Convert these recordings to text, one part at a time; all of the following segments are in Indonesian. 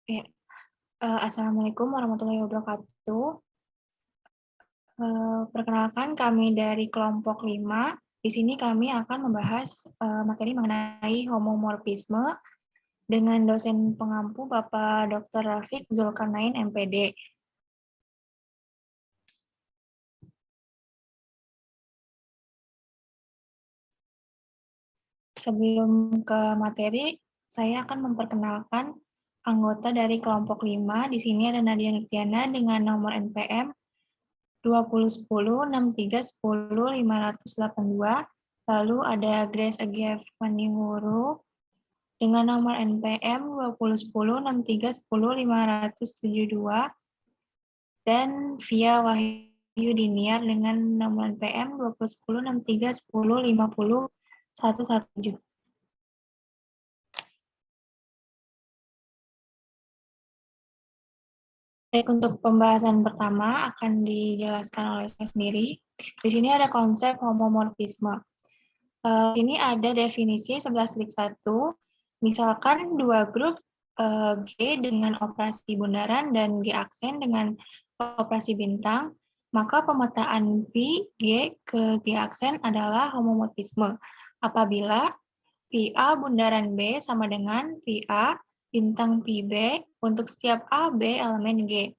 Ya, Assalamualaikum warahmatullahi wabarakatuh. Perkenalkan kami dari kelompok 5. Di sini kami akan membahas materi mengenai homomorfisme dengan dosen pengampu Bapak Dr. Rafiq Zulkarnain, MPD. Sebelum ke materi, saya akan memperkenalkan anggota dari kelompok 5. Di sini ada Nadia Nurtiana dengan nomor NPM 2010-6310-582. Lalu ada Grace Agiaf Maninguru dengan nomor NPM 2010-6310-572. Dan Via Wahyu Diniar dengan nomor NPM 2010-6310-50117. Baik, untuk pembahasan pertama akan dijelaskan oleh saya sendiri. Di sini ada konsep homomorfisme. Ini ada definisi 11-1. Misalkan dua grup G dengan operasi bundaran dan G aksen dengan operasi bintang, maka pemetaan Pi G ke G aksen adalah homomorfisme. Apabila Pi A bundaran B sama dengan Pi A bintang Pi B untuk setiap A, B elemen G.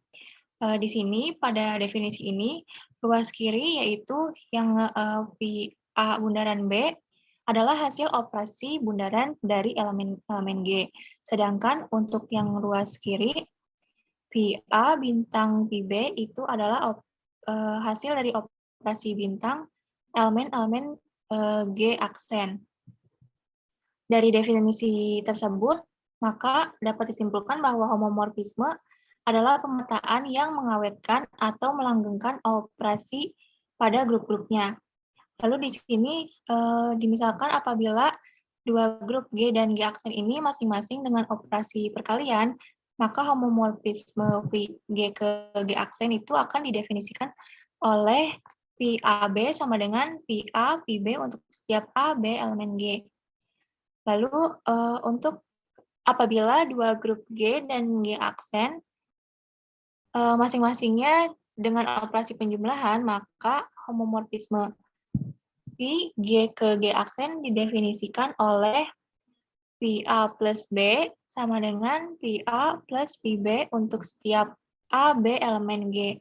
Di sini pada definisi ini, ruas kiri yaitu yang Pi A bundaran B adalah hasil operasi bundaran dari elemen G. Sedangkan untuk yang ruas kiri, Pi A bintang Pi B itu adalah hasil dari operasi bintang elemen-elemen G aksen. Dari definisi tersebut, maka dapat disimpulkan bahwa homomorfisme adalah pemetaan yang mengawetkan atau melanggengkan operasi pada grup-grupnya. Lalu di sini dimisalkan apabila dua grup G dan G aksen ini masing-masing dengan operasi perkalian, maka homomorfisme G ke G aksen itu akan didefinisikan oleh Pi AB sama dengan Pi A, Pi B untuk setiap A, B elemen G. Lalu untuk apabila dua grup G dan G aksen masing-masingnya dengan operasi penjumlahan, maka homomorfisme Pi G ke G aksen didefinisikan oleh Pi A plus B sama dengan Pi A plus Pi B untuk setiap A, B elemen G.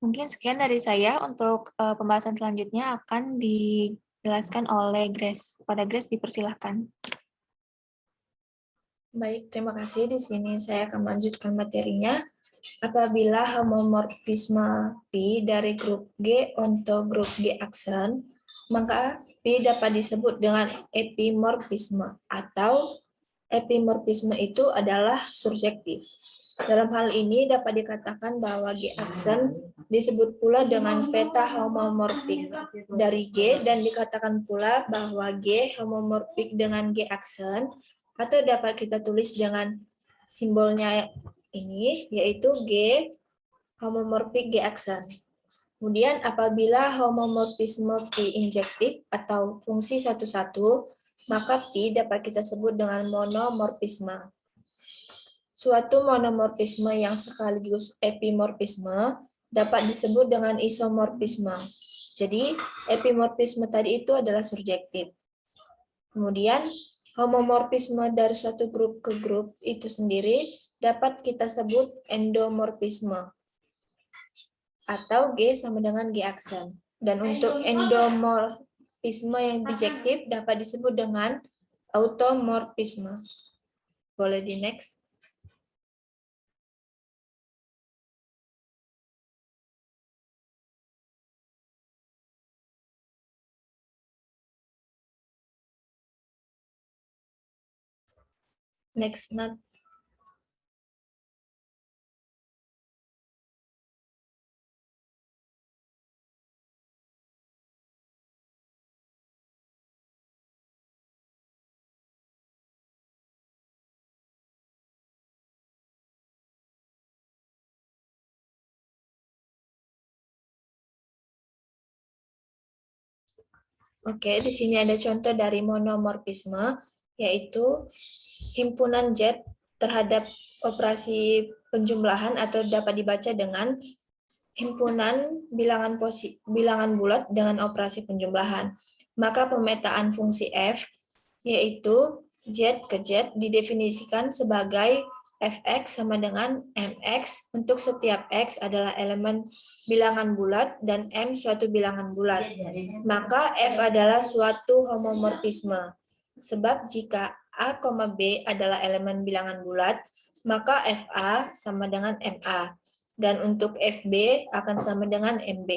Mungkin sekian dari saya. Untuk pembahasan selanjutnya akan dijelaskan oleh Grace. Pada Grace dipersilahkan. Baik, terima kasih. Di sini saya akan melanjutkan materinya. Apabila homomorfisme Pi dari grup G untuk grup G aksen, maka Pi dapat disebut dengan epimorfisme atau epimorfisme itu adalah surjektif. Dalam hal ini dapat dikatakan bahwa G aksen disebut pula dengan peta homomorfik dari G dan dikatakan pula bahwa G homomorfik dengan G aksen atau dapat kita tulis dengan simbolnya ini yaitu G homomorfik G aksen. Kemudian apabila homomorfisme Pi injektif atau fungsi satu-satu, maka Pi dapat kita sebut dengan monomorfisme. Suatu monomorfisme yang sekaligus epimorfisme dapat disebut dengan isomorfisme. Jadi, epimorfisme tadi itu adalah surjektif. Kemudian, homomorfisme dari suatu grup ke grup itu sendiri dapat kita sebut endomorfisme atau G sama dengan G aksen. Dan untuk endomorfisme yang bijektif dapat disebut dengan automorfisme. Boleh di next. Next, Nat. Oke, di sini ada contoh dari monomorfisme, yaitu himpunan Z terhadap operasi penjumlahan atau dapat dibaca dengan himpunan bilangan bulat dengan operasi penjumlahan. Maka pemetaan fungsi f, yaitu Z ke Z, didefinisikan sebagai fx sama dengan mx untuk setiap x adalah elemen bilangan bulat dan m suatu bilangan bulat. Maka f adalah suatu homomorfisme. Sebab jika a, b adalah elemen bilangan bulat, maka fa sama dengan ma. Dan untuk FB akan sama dengan MB.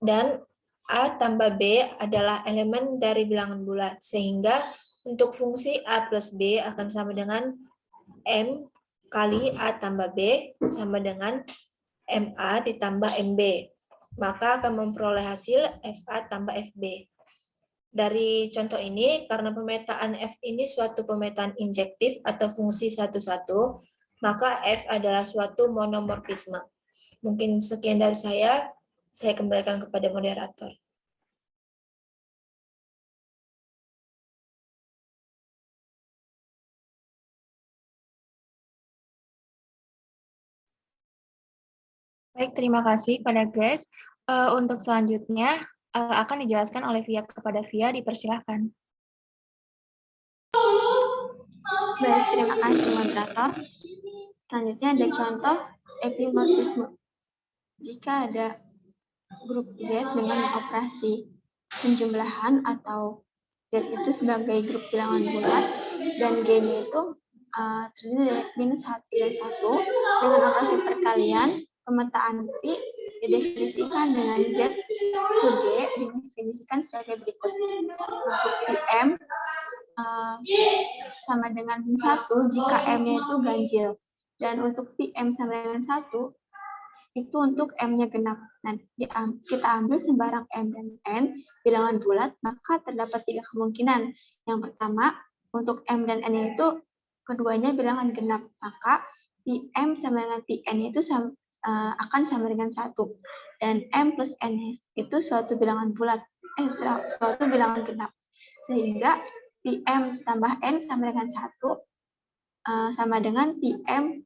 Dan A tambah B adalah elemen dari bilangan bulat, sehingga untuk fungsi A plus B akan sama dengan M kali A tambah B sama dengan MA ditambah MB. Maka akan memperoleh hasil FA tambah FB. Dari contoh ini, karena pemetaan F ini suatu pemetaan injektif atau fungsi satu-satu, maka F adalah suatu monomorfisme. Mungkin sekian dari saya kembalikan kepada moderator. Baik, terima kasih kepada Grace. Untuk selanjutnya akan dijelaskan oleh Via kepada Via, dipersilahkan. Baik, terima kasih moderator. Selanjutnya ada contoh epimorfisme. Jika ada grup Z dengan operasi penjumlahan atau Z itu sebagai grup bilangan bulat dan G-nya itu terdiri dari minus 1 dan 1 dengan operasi perkalian, pemetaan Pi didefinisikan dengan Z ke G didefinisikan sebagai berikut. Untuk PM sama dengan min 1 jika M-nya itu ganjil. Dan untuk PM sama dengan 1 itu untuk M-nya genap. Nah, kita ambil sembarang M dan N bilangan bulat, maka terdapat 3 kemungkinan. Yang pertama, untuk M dan N itu keduanya bilangan genap, maka PM sama dengan PN itu akan sama dengan 1. Dan M plus N itu suatu bilangan bulat, suatu bilangan genap. Sehingga PM tambah N sama dengan 1 sama dengan PM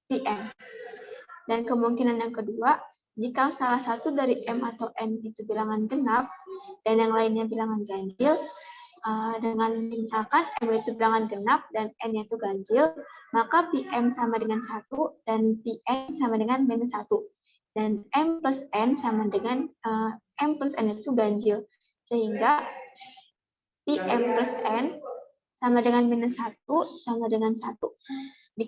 PM. Dan kemungkinan yang kedua, jika salah satu dari M atau N itu bilangan genap dan yang lainnya bilangan ganjil, dengan misalkan M itu bilangan genap dan N itu ganjil, maka PM sama dengan 1 dan PN sama dengan minus 1. Dan M plus N sama dengan M plus N itu ganjil. Sehingga PM plus N sama dengan minus 1 sama dengan 1. 1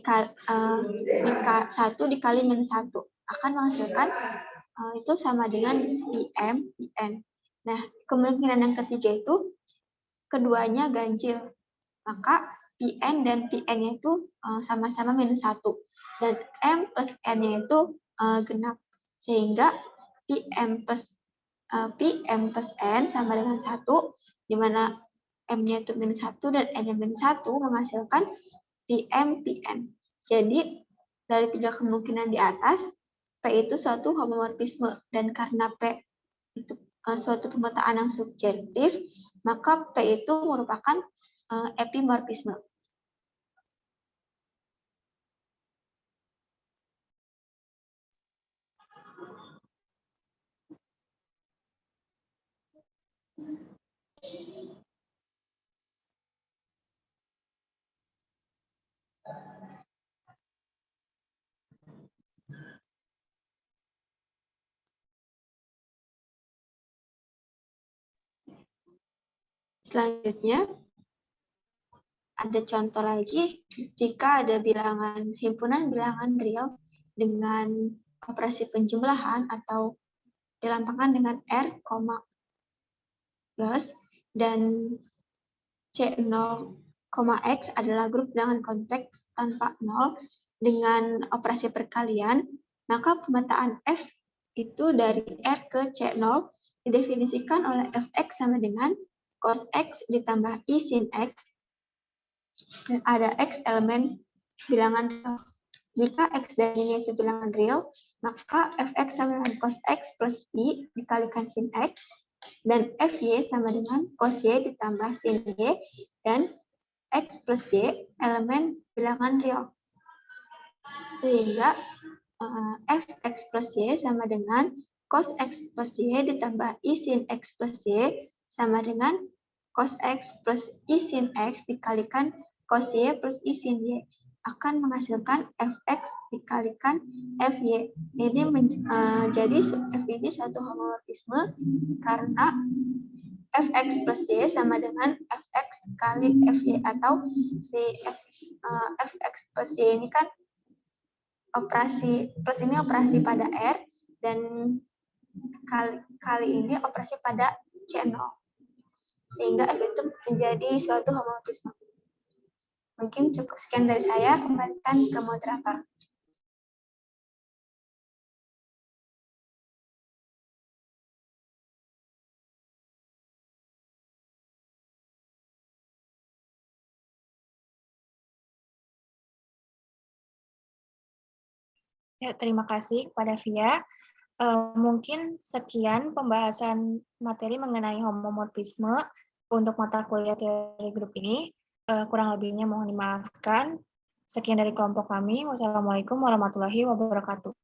dikali minus 1 akan menghasilkan itu sama dengan PM, PN. Nah, kemungkinan yang ketiga itu keduanya ganjil. Maka PN dan PN-nya itu sama-sama minus 1. Dan M plus N-nya itu genap. Sehingga PM plus N sama dengan 1, di mana M-nya itu minus 1 dan N-nya minus 1 menghasilkan PM, PN. Jadi, dari 3 kemungkinan di atas, P itu suatu homomorfisme. Dan karena P itu suatu pemetaan yang subjektif, maka P itu merupakan epimorfisme. Selanjutnya, ada contoh lagi, jika ada himpunan bilangan real dengan operasi penjumlahan atau dilambangkan dengan R, plus, dan C0, X adalah grup bilangan kompleks tanpa 0 dengan operasi perkalian, maka pemetaan F itu dari R ke C0 didefinisikan oleh Fx sama dengan cos X ditambah I sin X, dan ada X elemen bilangan real. Jika X dan Y itu bilangan real, maka Fx sama dengan cos X plus I dikalikan sin X, Dan FY sama dengan cos Y ditambah sin Y, dan X plus Y elemen bilangan real. Sehingga Fx plus Y sama dengan cos X plus Y ditambah I sin X plus Y sama dengan cos X plus I sin X dikalikan cos Y plus I sin Y, akan menghasilkan Fx dikalikan Fy. Ini jadi F ini suatu homomorfisme karena Fx plus Y sama dengan Fx kali Fy, atau si Fx plus Y ini kan operasi plus ini operasi pada R, dan kali ini operasi pada C0. Sehingga F itu menjadi suatu homomorfisme. Mungkin cukup sekian dari saya, kembalikan ke moderator. Ya, terima kasih kepada Via. Mungkin sekian pembahasan materi mengenai homomorfisme untuk mata kuliah teori grup ini. Kurang lebihnya mohon dimaafkan. Sekian dari kelompok kami. Wassalamualaikum warahmatullahi wabarakatuh.